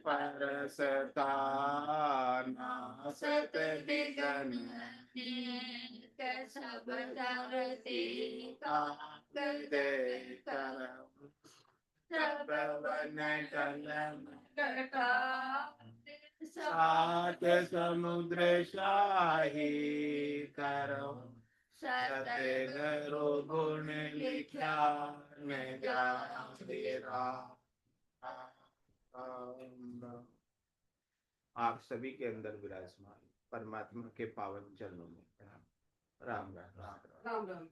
परसता नासत बिगन सब धरती काक दे करम सब वन कलम कटा सात समुद्र शाही करो सतगुरु गुण लिखा मैं जा तेरा। आप सभी के अंदर विराजमान परमात्मा के पावन चरणों में राम राम राम राम राम।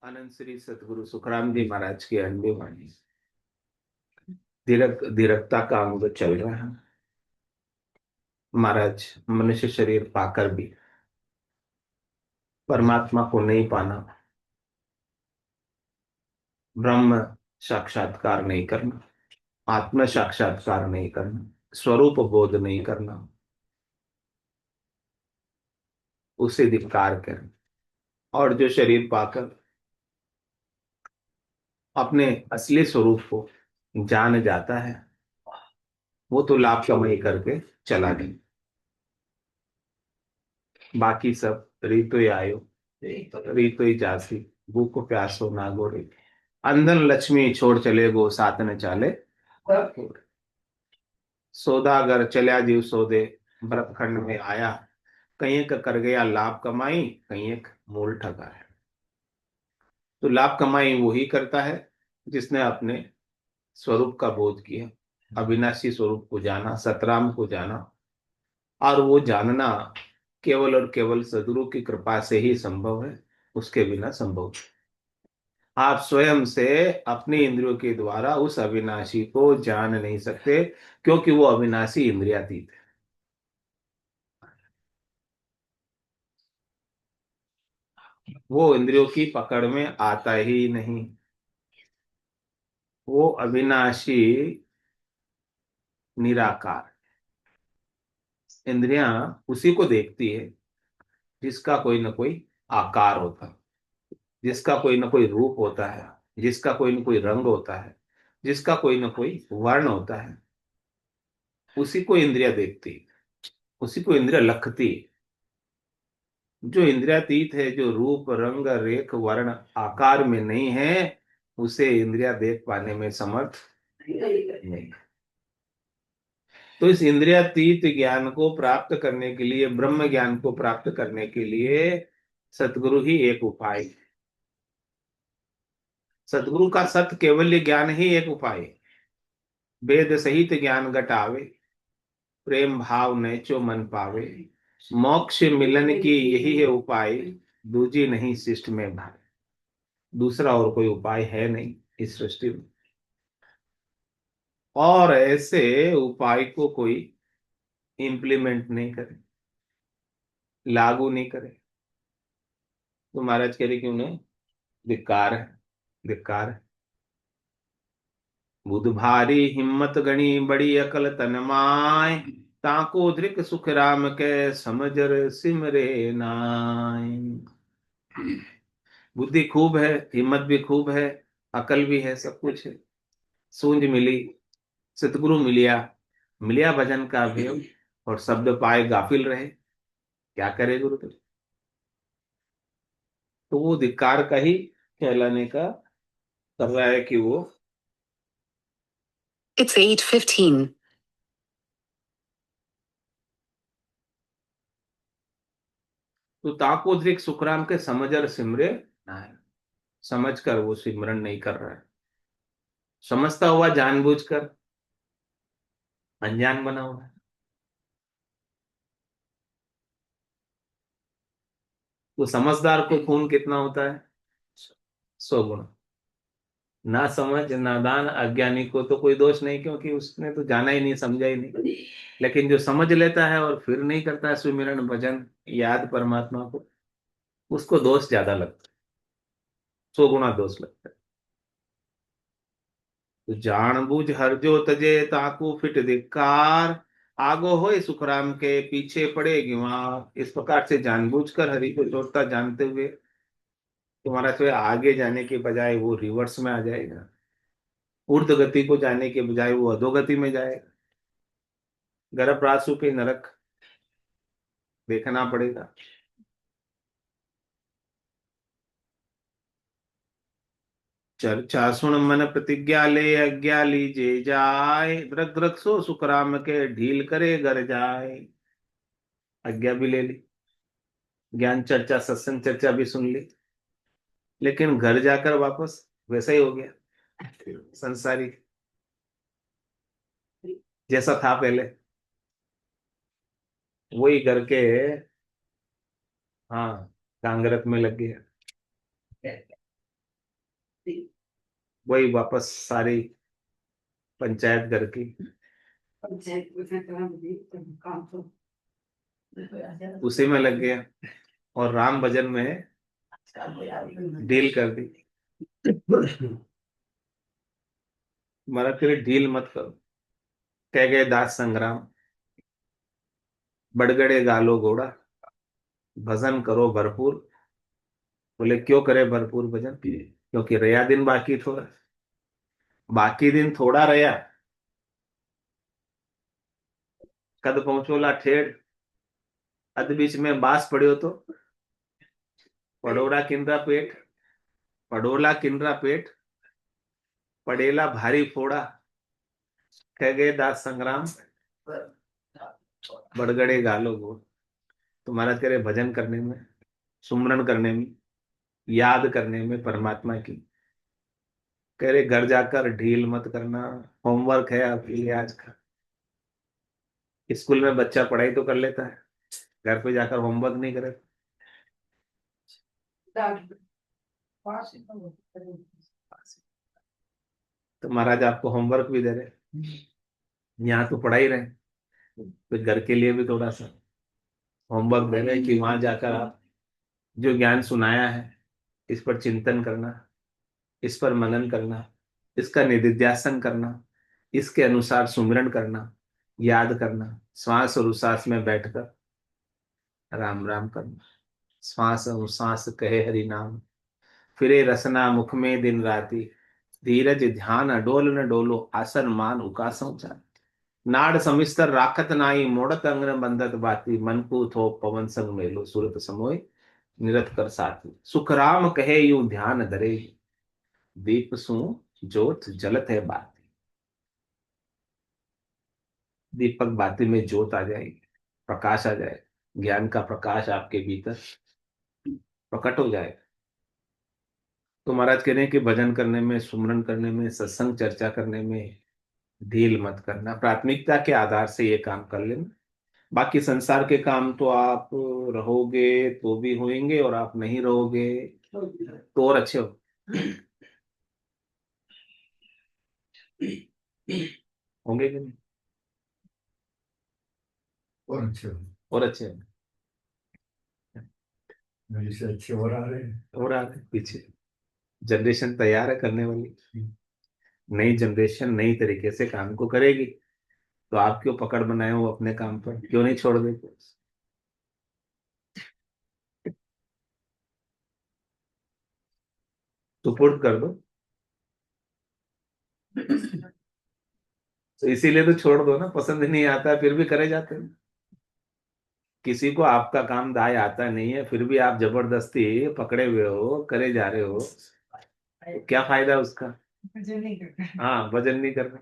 अनंत श्री सतगुरु सुखराम जी महाराज की अनबी वाणी धीरकता का अंग चल रहा है। महाराज मनुष्य शरीर पाकर भी परमात्मा को नहीं पाना, ब्रह्म साक्षात्कार नहीं करना, आत्म साक्षात्कार नहीं करना, स्वरूप बोध नहीं करना, उसे धिक्कार करें। और जो शरीर पाकर अपने असली स्वरूप को जान जाता है वो तो लाभ कमाई करके चला गया। बाकी सब रीतो आयो रीतो जासी भूख प्यासो ना गोरे अंधन लक्ष्मी छोड़ चले गो साथ न चाले सौदागर चल्या जीव सौदे भरत खंड में आया कहीं एक कर गया लाभ कमाई कहीं एक मूल ठगा है। तो लाभ कमाई वही करता है जिसने अपने स्वरूप का बोध किया, अविनाशी स्वरूप को जाना, सतराम को जाना। और वो जानना केवल और केवल सदगुरु की कृपा से ही संभव है, उसके बिना संभव नहीं। आप स्वयं से अपनी इंद्रियों के द्वारा उस अविनाशी को जान नहीं सकते क्योंकि वो अविनाशी इंद्रियातीत है। वो इंद्रियों की पकड़ में आता ही नहीं। वो अविनाशी निराकार। इंद्रियां उसी को देखती है जिसका कोई ना कोई आकार होता है, जिसका कोई ना कोई रूप होता है, जिसका कोई ना कोई रंग होता है, जिसका कोई ना कोई वर्ण होता है, उसी को इंद्रिया देखती, उसी को इंद्रिया लखती। जो इंद्रियातीत है, जो रूप रंग रेख वर्ण आकार में नहीं है, उसे इंद्रिया देख पाने में समर्थ नहीं। तो इस इंद्रियातीत ज्ञान को प्राप्त करने के लिए, ब्रह्म ज्ञान को प्राप्त करने के लिए सतगुरु ही एक उपाय है। सतगुरु का सत केवल्य ज्ञान ही एक उपाय है। वेद सहित ज्ञान घटावे प्रेम भाव नैचो मन पावे मोक्ष मिलन की यही है उपाय दूजी नहीं शिष्ट में भाई। दूसरा और कोई उपाय है नहीं इस सृष्टि में। और ऐसे उपाय को कोई इंप्लीमेंट नहीं करे, लागू नहीं करे तो महाराज कह रहे कि उन्हें धिक्कार है, धिक्कार है। बुध भारी हिम्मत गणी बड़ी अकल तनमाय ताको धृक सुख राम के समझर सिमरे नाय। बुद्धि खूब है, हिम्मत भी खूब है, अकल भी है, सब कुछ है। सूंझ मिली, सतगुरु मिलिया, मिलिया भजन का अवयव और शब्द पाए गाफिल रहे, क्या करे गुरु। तो वो धिक्कार का ही कहलाने का कर रहा है कि वो It's 8:15. तो ताकोद्रिक सुखराम के समझर सिमरे नाय। समझ कर वो सिमरन नहीं कर रहा है, समझता हुआ जानबूझकर अनजान बना हुआ है। तो समझदार को खून कितना होता है? 100 गुना। ना समझ नादान अज्ञानी को तो कोई दोष नहीं क्योंकि उसने तो जाना ही नहीं, समझा ही नहीं। लेकिन जो समझ लेता है और फिर नहीं करता है सुमिरन भजन याद परमात्मा को, उसको दोष ज्यादा लगता है, 100 गुना दोष लगता है। तो जानबूझ हर जो तजे ताकू फिट धिक्कार आगो होए सुखराम के पीछे पड़े गिवा। इस प्रकार से जानबूझकर हरि को छोड़ता जानते हुए तुम्हारा फिर आगे जाने के बजाय वो रिवर्स में आ जाएगा, ऊर्ध्व गति को जाने के बजाय वो अधोगति में जाएगा। गर्भ रासु पे नरक देखना पड़ेगा। चर्चा सुन मन प्रतिज्ञा ले, आज्ञा लीजे जाए, द्रग द्रग सो सुखराम के ढील करे घर जाए। आज्ञा भी ले ली, ज्ञान चर्चा सत्संग चर्चा भी सुन ली, लेकिन घर जाकर वापस वैसा ही हो गया, संसारी जैसा था पहले, वही घर के, हाँ, कांगरत में लग गया, वही वापस सारी पंचायत घर की उसी में लग गया, और राम भजन में डील कर दी। मरा तेरे डील मत करो, कह गए दास संग्राम, बड़गड़े गालो घोड़ा, भजन करो भरपूर। बोले क्यों करे भरपूर भजन, क्योंकि रया दिन बाकी थोड़ा, बाकी दिन थोड़ा रया, कद पहुंचोला ठेठ, अध बीच में बास पड़ियो तो, पड़ोरा किनरा पेट, पड़ोला किनरा पेट, पड़ेला भारी फोड़ा, कह गए दास संग्राम, बड़गड़े गालो घोड़। तुम्हारा तेरे भजन करने में, सुमरन करने में, याद करने में परमात्मा की, कह रहे घर जाकर ढील मत करना, होमवर्क है आपके लिए आज का। स्कूल में बच्चा पढ़ाई तो कर लेता है, घर पे जाकर होमवर्क नहीं करे, तो महाराज आपको होमवर्क भी दे रहे, यहाँ तो पढ़ा ही रहे, तो घर के लिए भी थोड़ा सा होमवर्क दे रहे कि वहां जाकर आप जो ज्ञान सुनाया है इस पर चिंतन करना, इस पर मनन करना, इसका निधिध्यासन करना, इसके अनुसार सुमिरन करना, याद करना, श्वास और उश्वास में बैठकर राम राम करना, श्वास और उश्वास कहे हरि नाम, फिरे रसना मुख में दिन राति, धीरज ध्यान अडोल न डोलो, आसन मान उकासों चाल, नाड़ समिस्तर राखत नाई, मोड़त अंगन बंधत बाती, मन को थो पवन संग मेलो, सूरत समोय निरत कर साथी, सुख राम कहे यूं ध्यान धरे, दीप सु जोत जलत है बाती। दीपक बाती में जोत आ जाएगी, प्रकाश आ जाए, ज्ञान का प्रकाश आपके भीतर प्रकट हो जाए। तो महाराज कह रहे हैं कि भजन करने में, सुमरन करने में, सत्संग चर्चा करने में ढील मत करना, प्राथमिकता के आधार से ये काम कर लेना। बाकी संसार के काम तो आप रहोगे तो भी होंगे, और आप नहीं रहोगे तो और अच्छे हो होंगे कि नहीं, और अच्छे और अच्छे हो, मेरे से अच्छे और आ रहे हैं। और आगे पीछे जनरेशन तैयार है करने वाली, नई जनरेशन नई तरीके से काम को करेगी, तो आप क्यों पकड़ बनाए हो अपने काम पर, क्यों नहीं छोड़ देते, सुपुर्द कर दो। तो इसीलिए तो छोड़ दो ना, पसंद नहीं आता फिर भी करे जाते हैं। किसी को आपका काम दाय आता नहीं है, फिर भी आप जबरदस्ती पकड़े हुए हो, करे जा रहे हो, तो क्या फायदा उसका। वजन नहीं कर रहे, हाँ वजन नहीं कर रहे,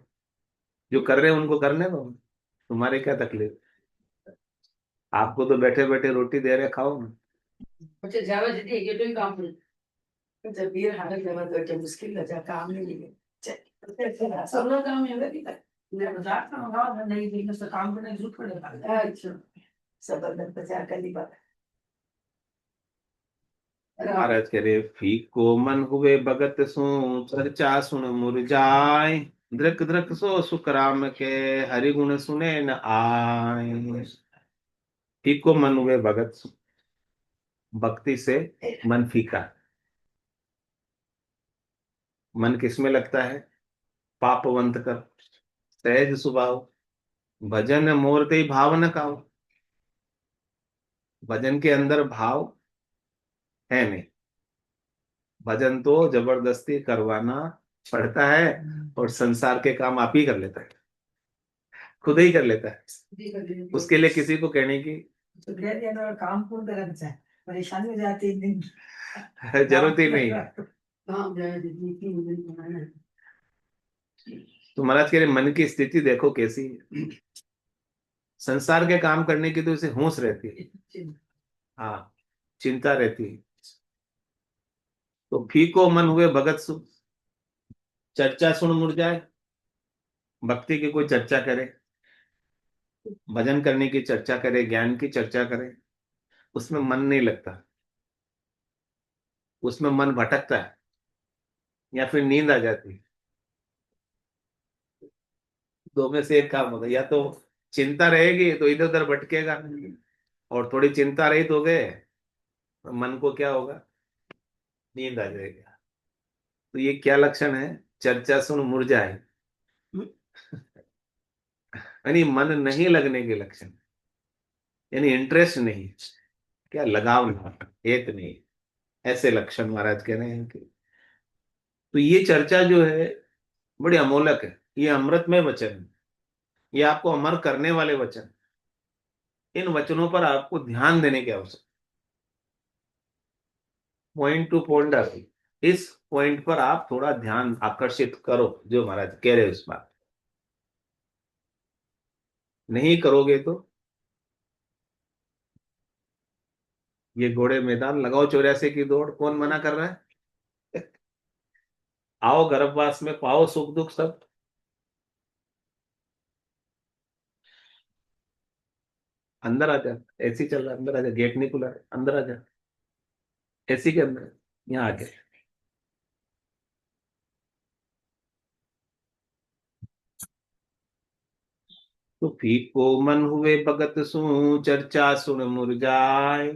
जो कर रहे हैं उनको करने दो, तुम्हारे क्या तकलीफ, आपको तो बैठे बैठे रोटी दे रहे, खाओ ना। मुझे ज्यादा जल्दी ये तो ही काम करूं। जब ये हालत जमा तो क्या मुश्किल लगा काम नहीं है, सब लोग काम है अभी तक मैं बाजार का होगा नहीं देखने से काम करने की जरूरत पड़ेगा। अच्छा सब अंदर बाजार कर ली बात। महाराज कह रहे फीको मन हुए भगत सु, चर्चा सुन मुरझाए, द्रक द्रक सो सुख राम के, हरि गुण सुने न आए। फीको मन हुए भगत सु, भक्ति से मन फीका, मन किसमें लगता है, पापवंत कर, सहज स्वभाव, भजन मोरते भाव न खाओ, भजन के अंदर भाव है नहीं, भजन तो जबरदस्ती करवाना पड़ता है, और संसार के काम आप ही कर लेता है, खुद ही कर लेता है, उसके लिए किसी को कहने की तो कह दिया ना, काम पूर्ण करना चाहे, परेशानी हो जाती है एक दिन। जरूरत ही नहीं है। काम जाए जितनी की मुझे बनाना है। तो महाराज कह रहे मन की स्थिति देखो कैसी है। संसार के काम करने की तो उसे होश रहती है, हाँ, चिंता रहती है। तो फीको मन हुए भगत सु, चर्चा सुन मुरझाए। भक्ति की कोई चर्चा करे, भजन करने की चर्चा करे, ज्ञान की चर्चा करे, उसमें मन नहीं लगता, उसमें मन भटकता है, या फिर नींद आ जाती है। दो में से एक काम होगा, या तो चिंता रहेगी तो इधर उधर भटकेगा, और थोड़ी चिंता रहित हो गए तो मन को क्या होगा, नींद आ जाएगा। तो ये क्या लक्षण है, चर्चा सुन मुरझाए, यानी मन नहीं लगने के लक्षण, यानी इंटरेस्ट नहीं, क्या लगाव नहीं, एक नहीं, ऐसे लक्षण महाराज कह रहे हैं कि। तो ये चर्चा जो है बड़ी अमोलक है, ये अमृतमय वचन है, ये आपको अमर करने वाले वचन। इन वचनों पर आपको ध्यान देने की आवश्यकता, पॉइंट टू पॉइंटर, इस पॉइंट पर आप थोड़ा ध्यान आकर्षित करो, जो महाराज कह रहे हैं उस बात। नहीं करोगे तो ये घोड़े मैदान लगाओ 84 की दौड़, कौन मना कर रहा है? आओ गर्भवास में पाओ सुख दुख सब। अंदर आ जा, एसी चल रहा है, अंदर आ जा, गेट नहीं खुला है, अंदर आ जा, एसी के अंदर, यहाँ आके। तो फीको मन हुए भगत सू, चर्चा सुन मुरझाए।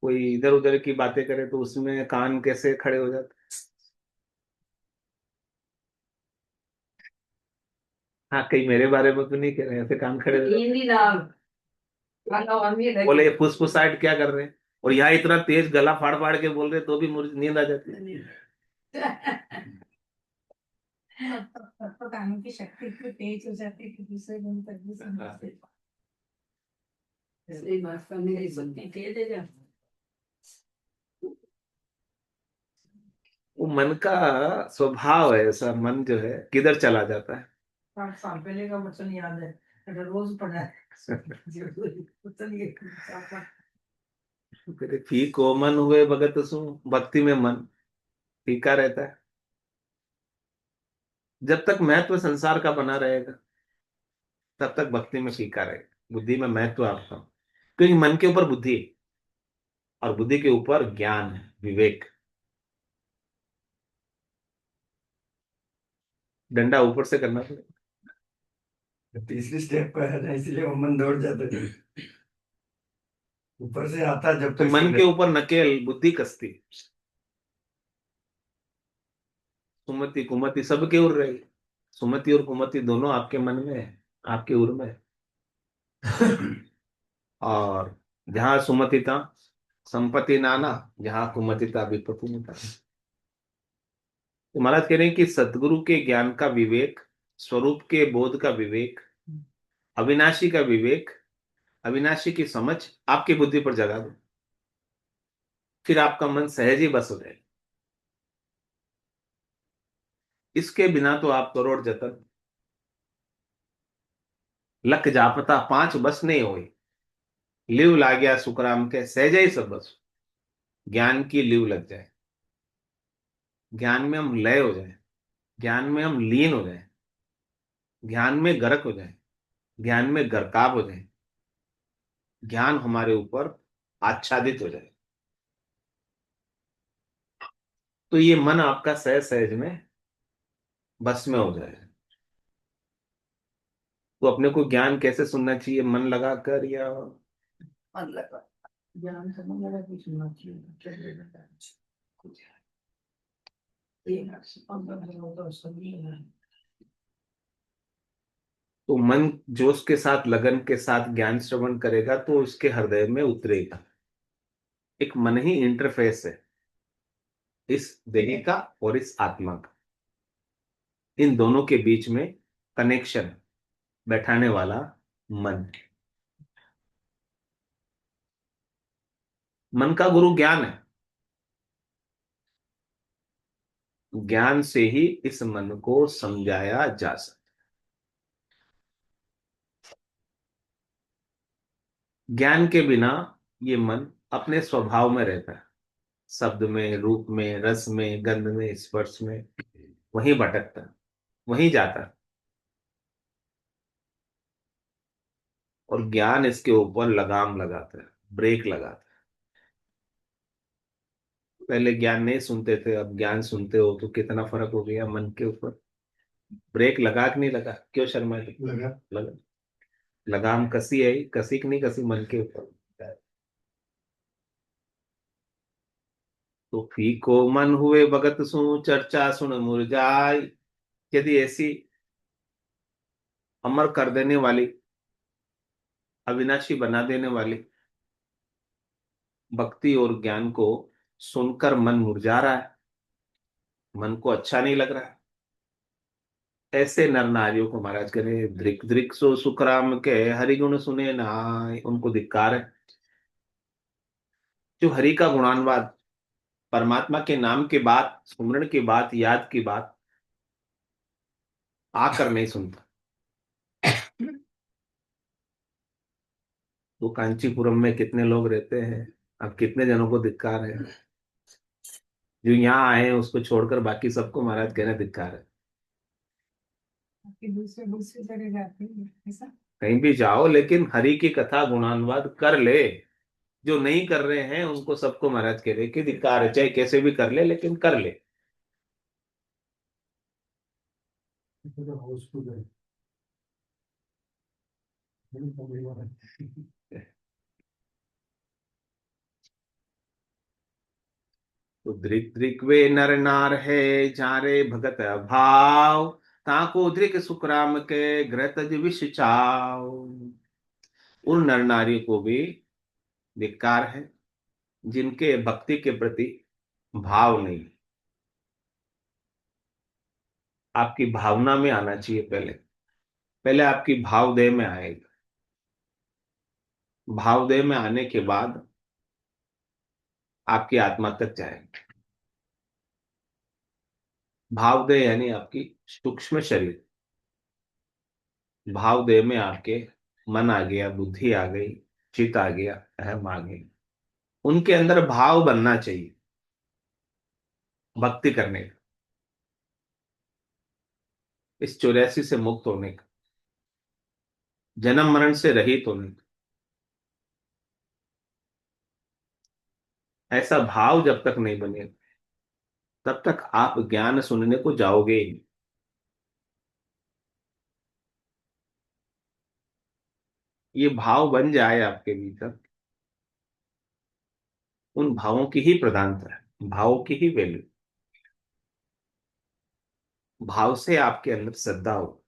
कोई इधर उधर की बातें करे तो उसमें कान कैसे खड़े हो जाते। हाँ, कहीं मेरे बारे में तो नहीं कह रहे हैं, ऐसे कान खड़े हो जाते। हिंदी नाम खाना और भी है बोले ये फुसफुसाहट क्या कर रहे हैं, और यहाँ इतना तेज गला फाड़ फाड़ के बोल रहे, तो भी मुझे नींद आ जाती है। तो कानों की शक्ति इतनी तेज हो जाती है कि दूसरे दिन तक भी समझते। सही बात, करने की शक्ति तेज है जा। वो मन का स्वभाव है ऐसा, मन जो है किधर चला जाता है। 5 साल पहले का वचन याद है, अगर रोज पढ़ा है वचन ये फिर फीको मन हुए भगत सू, भक्ति में मन फीका रहता है। जब तक महत्व संसार का बना रहेगा तब तक भक्ति में फीका रहेगा, बुद्धि में महत्व आपका, क्योंकि मन के ऊपर बुद्धि है, और बुद्धि के ऊपर ज्ञान है, विवेक। डंडा ऊपर से करना पड़ेगा। तीसरी स्टेप पे है ना, इसलिए वो मन दौड़ जाता है। ऊपर से आता है जब तो तक मन के सीधा। ऊपर नकेल बुद्धि कसती है। सुमति कुमति सबके उर रही, सुमति और कुमति दोनों आपके मन में है, आपके उर में है। और जहां सुमति था संपत्ति नाना, जहां कुमति था विपत्ति न था। तो महाराज कह रहे हैं कि सदगुरु के ज्ञान का विवेक, स्वरूप के बोध का विवेक, अविनाशी का विवेक, अविनाशी की समझ आपकी बुद्धि पर जगा दो, फिर आपका मन सहज ही बस हो जाए। इसके बिना तो आप करोड़ जतन, लख जापता पांच बस नहीं हुई, लिव ला गया सुखराम के सहज ही सब बस। ज्ञान की लिव लग जाए, ज्ञान में हम लय हो जाए, ज्ञान में हम लीन हो जाए, ज्ञान में गर्क हो जाए, ज्ञान में गर्काब हो जाए, ज्ञान हमारे ऊपर आच्छादित हो जाए, तो ये मन आपका सहज सहज में बस में हो जाए। तो अपने को ज्ञान कैसे सुनना चाहिए, मन लगा कर या मन लगा, ज्ञान से मन लगा कुछ सुनना चाहिए, चलिए कुछ ये ना 15 दिन होता है सभी है। तो मन जोश के साथ लगन के साथ ज्ञान श्रवण करेगा तो उसके हृदय में उतरेगा। एक मन ही इंटरफेस है इस देह का और इस आत्मा का। इन दोनों के बीच में कनेक्शन बैठाने वाला मन। मन का गुरु ज्ञान है। ज्ञान से ही इस मन को समझाया जा सकता। ज्ञान के बिना ये मन अपने स्वभाव में रहता है, शब्द में, रूप में, रस में, गंध में, स्पर्श में, वहीं भटकता है, वहीं जाता है। और ज्ञान इसके ऊपर लगाम लगाता है, ब्रेक लगाता है। पहले ज्ञान नहीं सुनते थे, अब ज्ञान सुनते हो तो कितना फर्क हो गया मन के ऊपर। ब्रेक लगा कि नहीं लगा? क्यों शर्मा थे? लगा। लगा। लगाम कसी है, कसी कि नहीं कसी मन के ऊपर? तो फीको मन हुए भगत सु, चर्चा सुन मुरझाई। यदि ऐसी अमर कर देने वाली, अविनाशी बना देने वाली भक्ति और ज्ञान को सुनकर मन मुरझा रहा है, मन को अच्छा नहीं लग रहा है, ऐसे नर नारियों को महाराज करे दृक दृक सो सुखराम के हरिगुण सुने नाय, उनको धिक्कार है। जो हरि का गुणानुवाद, परमात्मा के नाम के बाद, सुमरण की बात, याद की बात आकर नहीं सुनता। तो कांचीपुरम में कितने लोग रहते हैं, अब कितने जनों को धिक्कार है। जो यहाँ आए हैं उसको छोड़कर बाकी सबको महाराज कहना धिक्कार है। दूसरे दूसरी जगह जाते हैं ऐसा। कहीं भी जाओ लेकिन हरि की कथा गुणानुवाद कर ले। जो नहीं कर रहे हैं उनको सबको महाराज कह रहे कि धिक्कार है, चाहे कैसे भी कर ले लेकिन कर ले। तो दृक दृक वे नर नार है, जारे भगत भाव, ताको दृक सुखराम के ग्रह तज विष चाव। उन नर नारी को भी धिक्कार है जिनके भक्ति के प्रति भाव नहीं। आपकी भावना में आना चाहिए पहले, पहले आपकी भावदेह में आएगा। भावदेह में आने के बाद आपकी आत्मा तक जाएगा। भावदेह यानी आपकी सूक्ष्म शरीर। भावदेह में आपके मन आ गया, बुद्धि आ गई, चित आ गया, अहम आ गई। उनके अंदर भाव बनना चाहिए भक्ति करने का, इस 84 से मुक्त होने का, जन्म मरण से रहित होने का। ऐसा भाव जब तक नहीं बनेगा तब तक आप ज्ञान सुनने को जाओगे ही नहीं। ये भाव बन जाए आपके भीतर, उन भावों की ही प्रधानता है, भावों की ही वैल्यू। भाव से आपके अंदर श्रद्धा हो,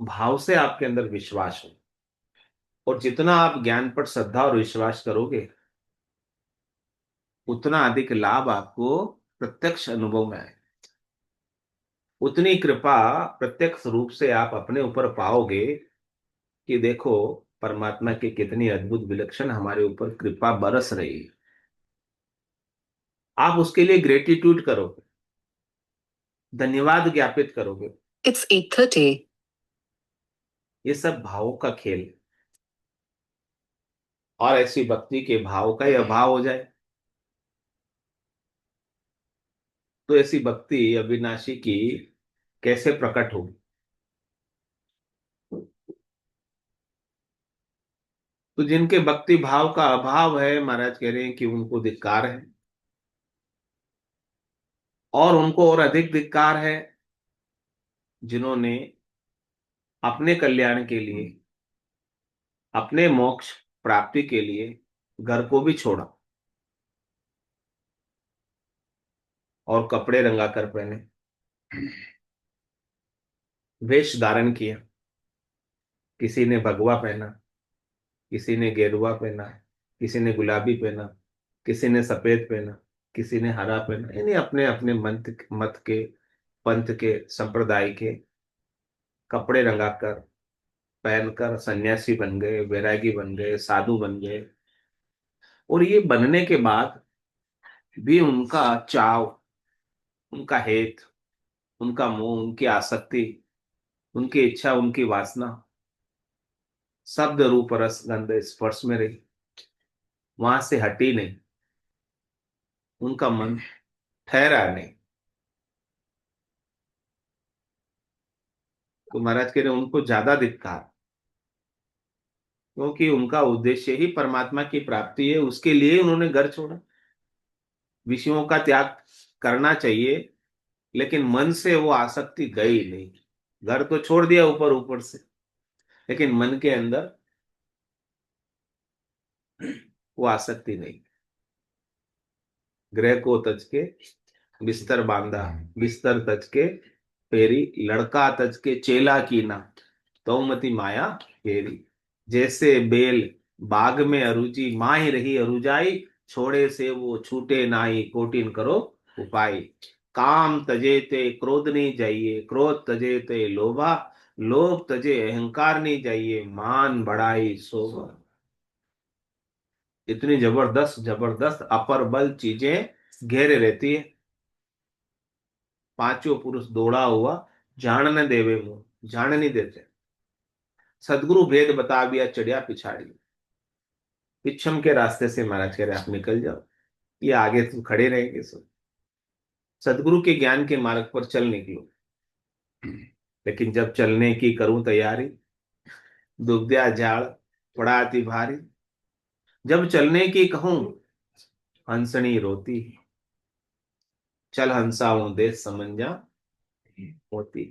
भाव से आपके अंदर विश्वास हो। और जितना आप ज्ञान पर श्रद्धा और विश्वास करोगे उतना अधिक लाभ आपको प्रत्यक्ष अनुभव में आए। उतनी कृपा प्रत्यक्ष रूप से आप अपने ऊपर पाओगे कि देखो परमात्मा की कितनी अद्भुत विलक्षण हमारे ऊपर कृपा बरस रही है। आप उसके लिए ग्रेटिट्यूड करोगे, धन्यवाद ज्ञापित करोगे। It's 8:30. ये सब भावों का खेल है। और ऐसी भक्ति के भाव का ही अभाव हो जाए तो ऐसी भक्ति अविनाशी की कैसे प्रकट होगी? तो जिनके भक्ति भाव का अभाव है महाराज कह रहे हैं कि उनको धिक्कार है। और उनको और अधिक धिक्कार है जिन्होंने अपने कल्याण के लिए, अपने मोक्ष प्राप्ति के लिए घर को भी छोड़ा और कपड़े रंगा कर पहने, वेश धारण किया। किसी ने भगवा पहना, किसी ने गेरुआ पहना, किसी ने गुलाबी पहना, किसी ने सफेद पहना, किसी ने हरा पहना, यानी अपने अपने मत के, पंथ के, संप्रदाय के कपड़े रंगाकर पहनकर सन्यासी बन गए, वैरागी बन गए, साधु बन गए। और ये बनने के बाद भी उनका चाव, उनका हेत, उनका मोह, उनकी आसक्ति, उनकी इच्छा, उनकी वासना शब्द रूप रस गंध स्पर्श में रही, वहां से हटी नहीं, उनका मन ठहरा नहीं। तो महाराज कह रहे उनको ज्यादा धिक्कार, क्योंकि उनका उद्देश्य ही परमात्मा की प्राप्ति है, उसके लिए उन्होंने घर छोड़ा। विषयों का त्याग करना चाहिए, लेकिन मन से वो आसक्ति गई नहीं। घर तो छोड़ दिया ऊपर ऊपर से, लेकिन मन के अंदर वो आसक्ति नहीं। गृह को तज के बिस्तर बांधा, बिस्तर तज के फेरी, लड़का तज के चेला कीना, तौमति माया फेरी। जैसे बेल बाग में अरुचि, माही रही अरुजाई, छोड़े से वो छूटे नाई, कोटिन करो उपाय। काम तजे ते क्रोध नहीं जाइए, क्रोध तजे ते लोभा, लोभ तजे अहंकार नहीं जाइए, मान बढ़ाई शोभा। इतनी जबरदस्त जबरदस्त अपर बल चीजें घेरे रहती है। पांचों पुरुष दौड़ा हुआ जान न देवे मुंह, जान नहीं देते। सदगुरु भेद बता दिया, चढ़िया पिछाड़ी। पिछम के रास्ते से महाराज कह रहे आप निकल जाओ, ये आगे तुम खड़े रहेंगे सब। सदगुरु के ज्ञान के मार्ग पर चल निकलो। लेकिन जब चलने की करूं तैयारी, दुबद्या झाड़ पड़ा अति भारी। जब चलने की कहूं हंसनी रोती, चल हंसाऊं देश समझा होती।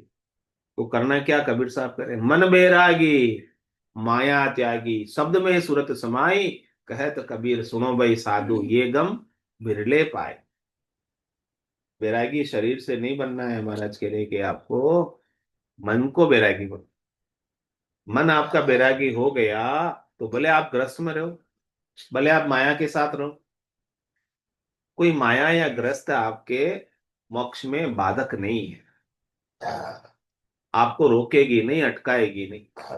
तो करना क्या कबीर साहब करे, मन बैरागी माया त्यागी, शब्द में सूरत समाई, कहत कबीर सुनो भाई साधु, ये गम बिरले पाए। बैरागी शरीर से नहीं बनना है, महाराज कह रहे कि आपको मन को बैरागी बनो। मन आपका बैरागी हो गया तो भले आप ग्रस्त में रहो, भले आप माया के साथ रहो, कोई माया या ग्रस्त आपके मोक्ष में बाधक नहीं है, आपको रोकेगी नहीं, अटकाएगी नहीं।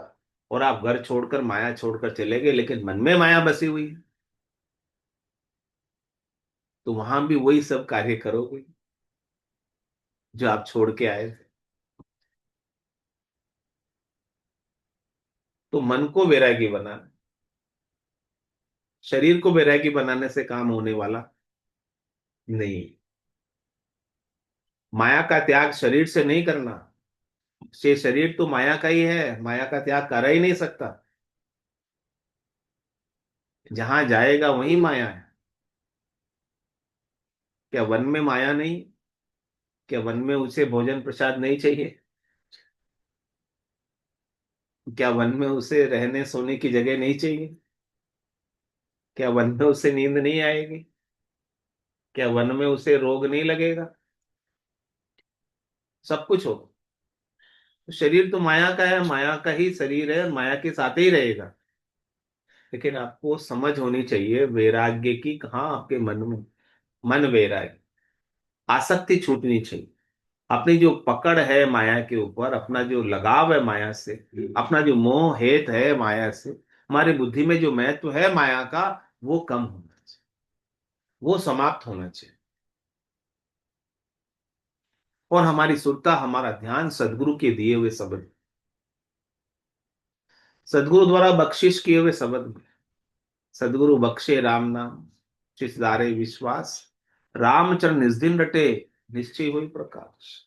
और आप घर छोड़कर माया छोड़कर चले गए, लेकिन मन में माया बसी हुई है, तो वहां भी वही सब कार्य करोगे जो आप छोड़ के आए थे। तो मन को वैरागी बनाना, शरीर को वैरागी बनाने से काम होने वाला नहीं। माया का त्याग शरीर से नहीं करना, से शरीर तो माया का ही है, माया का त्याग कर ही नहीं सकता। जहां जाएगा वही माया है। क्या वन में माया नहीं? क्या वन में उसे भोजन प्रसाद नहीं चाहिए? क्या वन में उसे रहने सोने की जगह नहीं चाहिए? क्या वन में उसे नींद नहीं आएगी? क्या वन में उसे रोग नहीं लगेगा? सब कुछ होगा। तो शरीर तो माया का है, माया का ही शरीर है, माया के साथ ही रहेगा। लेकिन आपको समझ होनी चाहिए वैराग्य की, कहाँ आपके मन में मन वैराग्य, आसक्ति छूटनी चाहिए। अपनी जो पकड़ है माया के ऊपर, अपना जो लगाव है माया से, अपना जो मोह हेत है माया से, हमारी बुद्धि में जो महत्व है माया का, वो कम होना चाहिए, वो समाप्त होना चाहिए। और हमारी सुरता, हमारा ध्यान सदगुरु के दिए हुए शब्द, सदगुरु द्वारा बख्शिश किए हुए शब्द। सदगुरु बख्शे राम नाम, चिसदारे विश्वास, रामचरण निज दिन रटे, निश्चय हुई प्रकाश।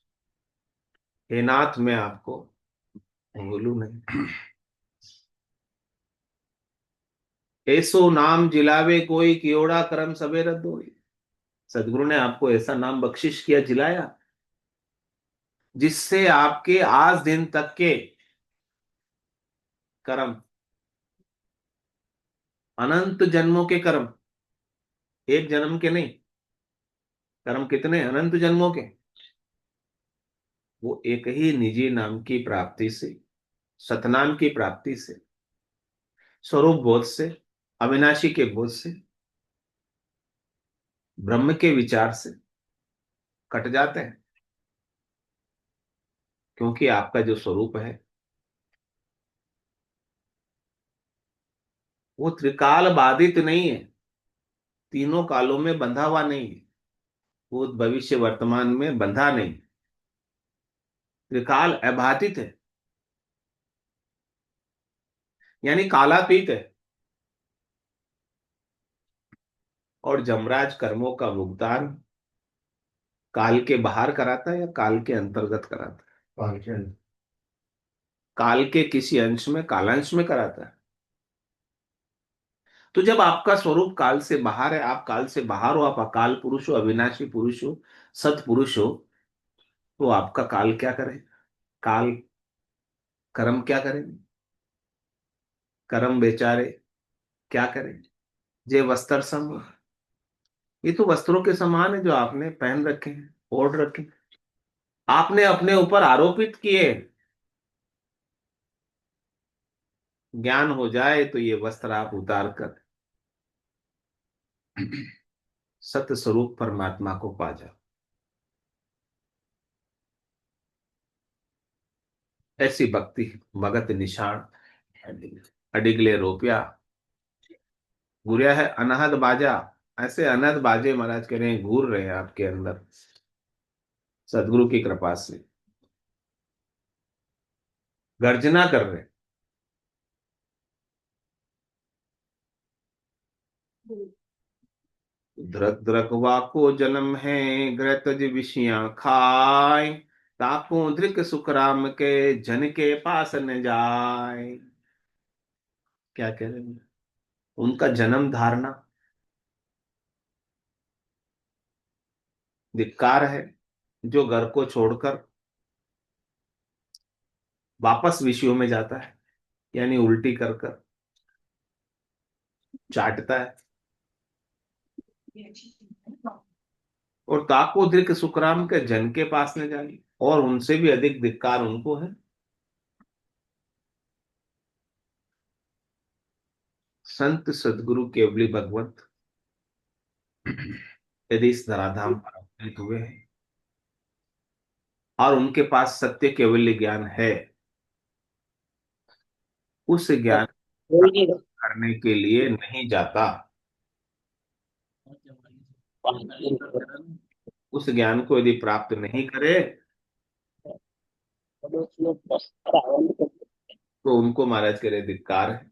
हे नाथ मैं आपको भूलू नहीं, ऐसो नाम जिलावे कोई, कियोड़ा करम सबे रद्द होई। सदगुरु ने आपको ऐसा नाम बख्शिश किया, जिलाया, जिससे आपके आज दिन तक के कर्म, अनंत जन्मों के कर्म, एक जन्म के नहीं, कर्म कितने अनंत जन्मों के, वो एक ही निजी नाम की प्राप्ति से, सतनाम की प्राप्ति से, स्वरूप बोध से, अविनाशी के बोध से, ब्रह्म के विचार से कट जाते हैं, क्योंकि आपका जो स्वरूप है वो त्रिकाल बाधित नहीं है, तीनों कालों में बंधा हुआ नहीं है, भूत भविष्य वर्तमान में बंधा नहीं, त्रिकाल अबाधित है, यानी कालातीत है। और जमराज कर्मों का भुगतान काल के बाहर कराता है या काल के अंतर्गत कराता है? पांचन। काल के किसी अंश में, कालांश में कराता है। तो जब आपका स्वरूप काल से बाहर है, आप काल से बाहर हो, आप अकाल पुरुष हो, अविनाशी पुरुष हो, सत पुरुष हो, तो आपका काल क्या करे? काल कर्म क्या करेंगे? कर्म बेचारे क्या करें? जे वस्त्र सम, ये तो वस्त्रों के समान है जो आपने पहन रखे हैं, ओढ़ रखे हैं, आपने अपने ऊपर आरोपित किए। ज्ञान हो जाए तो ये वस्त्र आप उतार कर सत्य स्वरूप परमात्मा को पा जाओ। ऐसी भक्ति भगत निषाण अडिगले रोपिया, गुरिया है अनहद बाजा। ऐसे अनहद बाजे महाराज कह रहे हैं घूर रहे हैं आपके अंदर, सदगुरु की कृपा से गर्जना कर रहे हैं। द्रक द्रक वाको जन्म है, ग्रतज विषियां खाए, ताको धृक सुख राम के जन के पास न जाए। क्या कह रहे हैं? उनका जन्म धारणा धिक्कार है, जो घर को छोड़कर वापस विषयों में जाता है, यानी उल्टी कर कर चाटता है। और ताको धृक सुखराम के जन के पास न जाए, और उनसे भी अधिक धिक्कार उनको है संत सदगुरु केवली भगवत यदि इस धराधाम पर अवतरित हुए हैं और उनके पास सत्य केवल्य ज्ञान है, उस ज्ञान प्राप्त करने के लिए नहीं जाता, उस ज्ञान को यदि प्राप्त नहीं करे तो उनको महाराज करे धिक्कार है।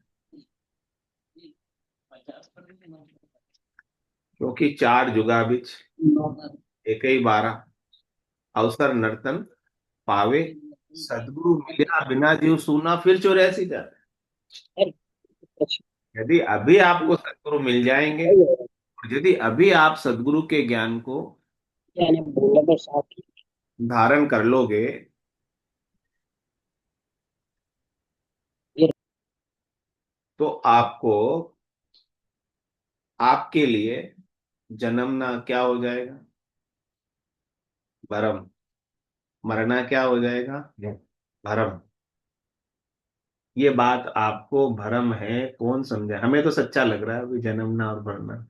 क्योंकि चार जुगा बिच एक ही बारा, अवसर नर्तन पावे, सदगुरु मिला बिना जीव सूना फिर 84 जाते। यदि अभी आपको सदगुरु मिल जाएंगे, और यदि अभी आप सदगुरु के ज्ञान को धारण कर लोगे, तो आपको, आपके लिए जन्मना क्या हो जाएगा? भरम। मरना क्या हो जाएगा? भरम। ये बात आपको भरम है, कौन समझे? हमें तो सच्चा लग रहा है अभी जन्मना और मरना,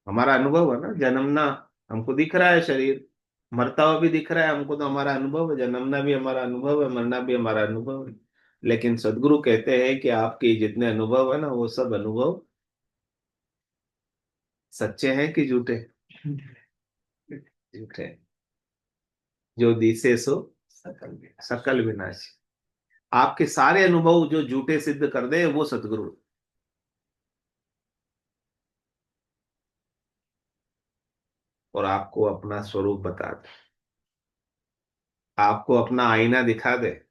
हमारा अनुभव है ना जन्मना। हमको दिख रहा है शरीर, मरता हुआ भी दिख रहा है हमको, तो हमारा अनुभव है, जन्मना भी हमारा अनुभव है, मरना भी हमारा अनुभव है। लेकिन सदगुरु कहते हैं कि आपके जितने अनुभव है ना, वो सब अनुभव सच्चे हैं कि झूठे? झूठे। जो दिसे सो सकल विनाशी। आपके सारे अनुभव जो झूठे सिद्ध कर दे वो सदगुरु। और आपको अपना स्वरूप बता दे, आपको अपना आईना दिखा दे,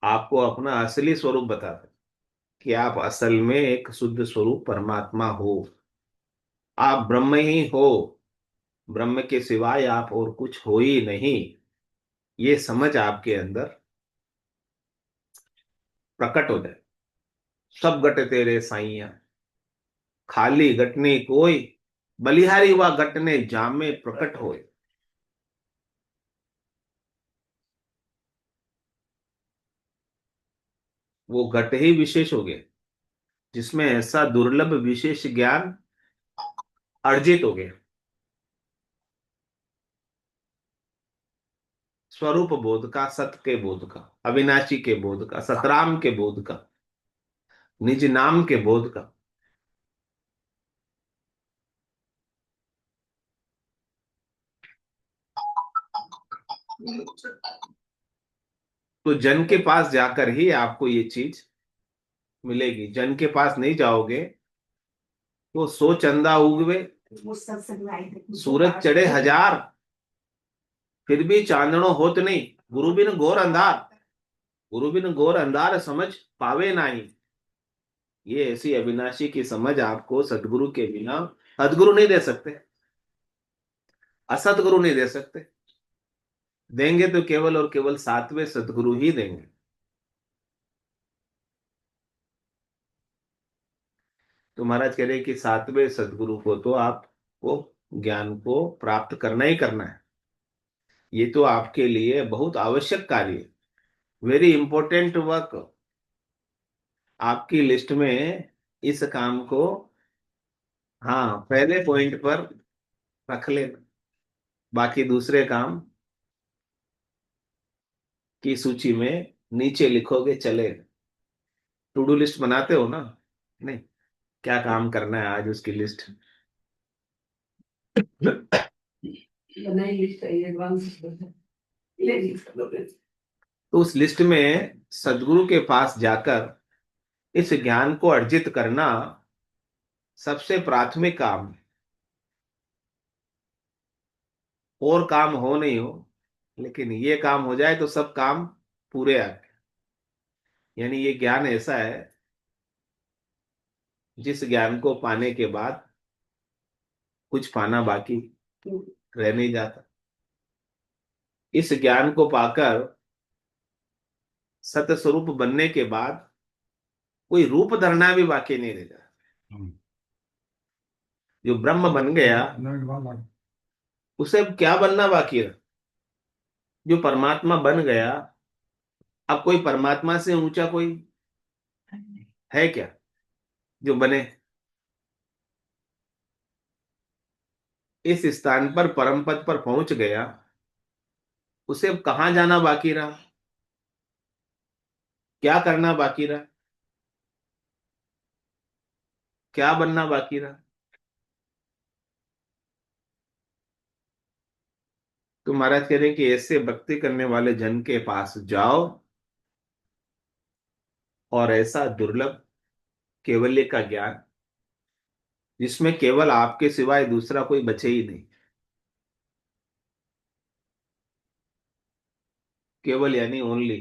आपको अपना असली स्वरूप बता दे कि आप असल में एक शुद्ध स्वरूप परमात्मा हो, आप ब्रह्म ही हो, ब्रह्म के सिवाय आप और कुछ हो ही नहीं। ये समझ आपके अंदर प्रकट हो जाए। सब घट तेरे साइया, खाली घटने कोई, बलिहारी व घटने जामे प्रकट होए। वो घट ही विशेष हो गए, जिसमें ऐसा दुर्लभ विशेष ज्ञान अर्जित हो गया, स्वरूप बोध का, सत्य के बोध का, अविनाशी के बोध का, सतराम के बोध का, निज नाम के बोध का। तो जन के पास जाकर ही आपको ये चीज मिलेगी। जन के पास नहीं जाओगे तो सौ चंदा उगवे, सूरज चढ़े हजार, फिर भी चांदनो होत नहीं। गुरु बिन घोर अंधार, गुरु बिन घोर अंधार समझ पावे नाही। ये ऐसी अविनाशी की समझ आपको सदगुरु के बिना, सदगुरु नहीं दे सकते, असतगुरु नहीं दे सकते। देंगे तो केवल और केवल सातवें सदगुरु ही देंगे। तो महाराज कह रहे कि सातवें सदगुरु को तो आपको ज्ञान को प्राप्त करना ही करना है। ये तो आपके लिए बहुत आवश्यक कार्य है, वेरी इंपॉर्टेंट वर्क। आपकी लिस्ट में इस काम को, हाँ, पहले पॉइंट पर रख लेना। बाकी दूसरे काम की सूची में नीचे लिखोगे चले। टू डू लिस्ट बनाते हो ना? नहीं, क्या काम करना है आज उसकी लिस्ट। नई लिस्ट है, एडवांस ले लिस्ट कर लो फिर। तो उस लिस्ट में सदगुरु के पास जाकर इस ज्ञान को अर्जित करना सबसे प्राथमिक काम है। और काम हो नहीं हो, लेकिन ये काम हो जाए तो सब काम पूरे आपके। यानी ये ज्ञान ऐसा है जिस ज्ञान को पाने के बाद कुछ पाना बाकी रह नहीं जाता। इस ज्ञान को पाकर सत स्वरूप बनने के बाद कोई रूप धरना भी बाकी नहीं रह जाता। जो ब्रह्म बन गया उसे अब क्या बनना बाकी रहा? जो परमात्मा बन गया, अब कोई परमात्मा से ऊंचा कोई है क्या जो बने? इस स्थान पर परम पद पर पहुंच गया, उसे अब कहां जाना बाकी रहा? क्या करना बाकी रहा? क्या बनना बाकी रहा? तो महाराज कह रहे हैं कि ऐसे भक्ति करने वाले जन के पास जाओ और ऐसा दुर्लभ केवल्य का ज्ञान, जिसमें केवल आपके सिवाय दूसरा कोई बचे ही नहीं। केवल यानी ओनली,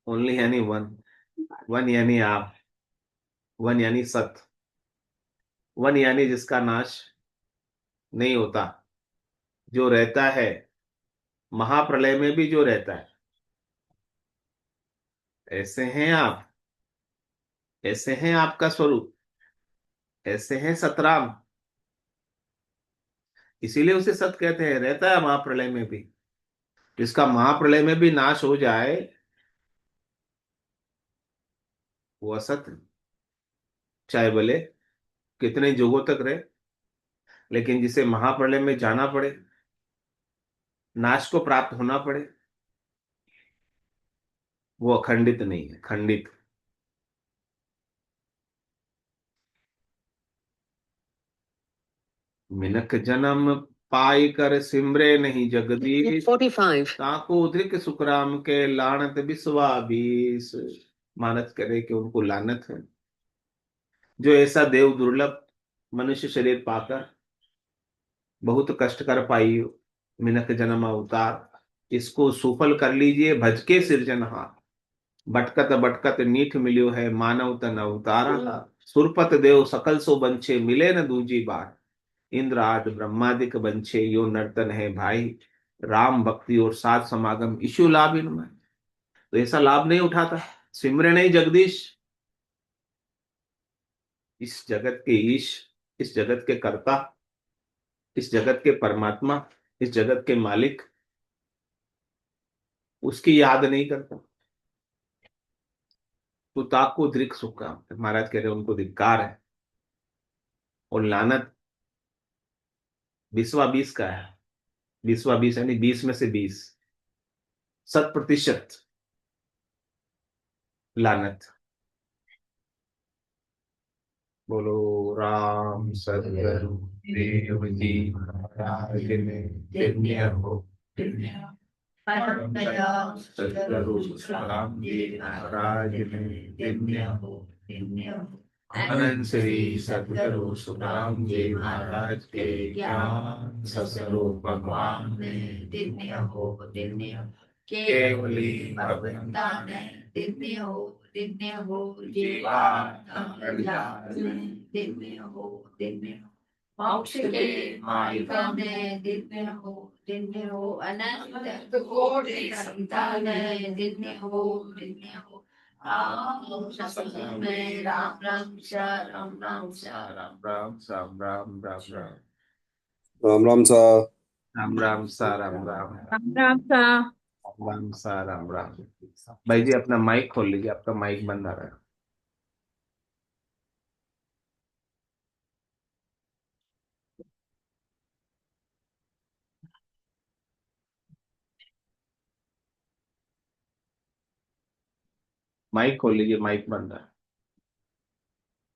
ओनली यानी वन, वन यानी आप, वन यानी सत, वन यानी जिसका नाश नहीं होता, जो रहता है महाप्रलय में भी जो रहता है। ऐसे हैं आप, ऐसे हैं आपका स्वरूप, ऐसे हैं सतराम। इसीलिए उसे सत कहते हैं। रहता है महाप्रलय में भी, जिसका महाप्रलय में भी नाश हो जाए वो असत है। चाहे भले कितने युगों तक रहे, लेकिन जिसे महाप्रलय में जाना पड़े, नाश को प्राप्त होना पड़े, वो अखंडित नहीं है, खंडित। मिनक जन्म पाई कर सिमरे नहीं जगदीश, 45 ताको उद्रिक सुखराम के लानत बिस्वा बीस। मानत करे कि उनको लानत है जो ऐसा देव दुर्लभ मनुष्य शरीर पाकर बहुत कष्ट कर पाई हो। मिनक जन्म अवतार, इसको सुफल कर लीजिए भज के सिरजनहार। भटकत भटकत नीठ मिल्यो है मानव तन अवतारा। सुरपत देव सकल सो बंछे मिले न दूजी बार। इंद्र आदि ब्रह्मादिक बंछे यो नर्तन है भाई। राम भक्ति और साथ समागम ईशु लाभ इनमें। तो ऐसा लाभ नहीं उठाता। सिमरे नहीं जगदीश, इस जगत के ईश, इस जगत के कर्ता, इस जगत के परमात्मा, इस जगत के मालिक, उसकी याद नहीं करता तू ताको दृक सुखा, महाराज कह रहे उनको धिक्कार है। और लानत 20/20 का है। 20/20 यानी 20 में से 20, 100% लानत। बोलो राम सदगुरु देव जी महाराज ने दिव्य हो। परम दया सदगुरु राम जी महाराज ने दिव्य हो। अनंत श्री सदगुरु सुखराम जी महाराज के ज्ञान सस्वरूप भगवान ने दिव्य हो केवली भगवंता ने दिव्य हो दिव्य हो मोक्ष के मार्ग में दिव्य हो अनंत कोटि संतान दिव्य हो राम में राम राम सा राम राम सा राम राम सा राम राम राम राम राम सा। राम राम सा राम राम राम राम सा। राम सा राम राम। भाई जी अपना माइक खोल लीजिए, आपका माइक बंद आ रहा है। माइक खोल लीजिए, माइक बंद है।